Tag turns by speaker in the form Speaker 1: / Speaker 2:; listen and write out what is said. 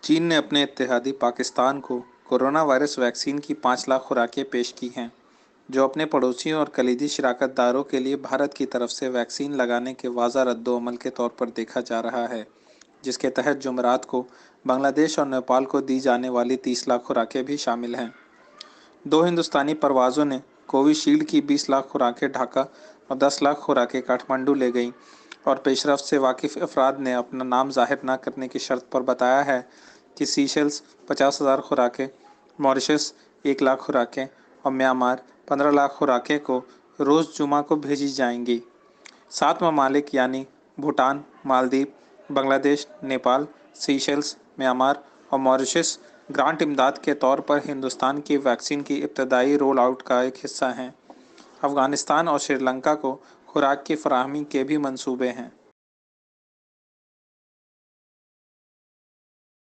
Speaker 1: चीन ने अपने इत्तेहादी पाकिस्तान को कोरोना वायरस वैक्सीन की 5 लाख खुराकें पेश की हैं, जो अपने पड़ोसियों और कलीदी शराकतदारों के लिए भारत की तरफ से वैक्सीन लगाने के वाज़ा रद्द-ओ-अमल के तौर पर देखा जा रहा है, जिसके तहत जुमेरात को बांग्लादेश और नेपाल को दी जाने वाली 30 लाख खुराकें भी शामिल हैं। 2 हिंदुस्तानी परवाज़ों ने कोविशील्ड की 20 लाख खुराकें ढाका और 10 लाख खुराकें काठमांडू ले गईं और पेशरफ्त से वाकिफ अफराद ने अपना नाम जाहिर न करने की शर्त पर बताया है कि सीशेल्स 50,000 खुराकें, मॉरिशस 1 लाख खुराकें और म्यांमार 15 लाख खुराकें को रोज़ जुमा को भेजी जाएंगी। 7 ममालिक यानी भूटान, मालदीव, बांग्लादेश, नेपाल, सीशेल्स, म्यांमार और मॉरिशस ग्रांट इमदाद के तौर पर हिंदुस्तान की वैक्सीन की इब्तदाई रोल आउट का एक हिस्सा हैं। अफगानिस्तान और श्रीलंका को खुराक की फराहमी के भी मंसूबे हैं।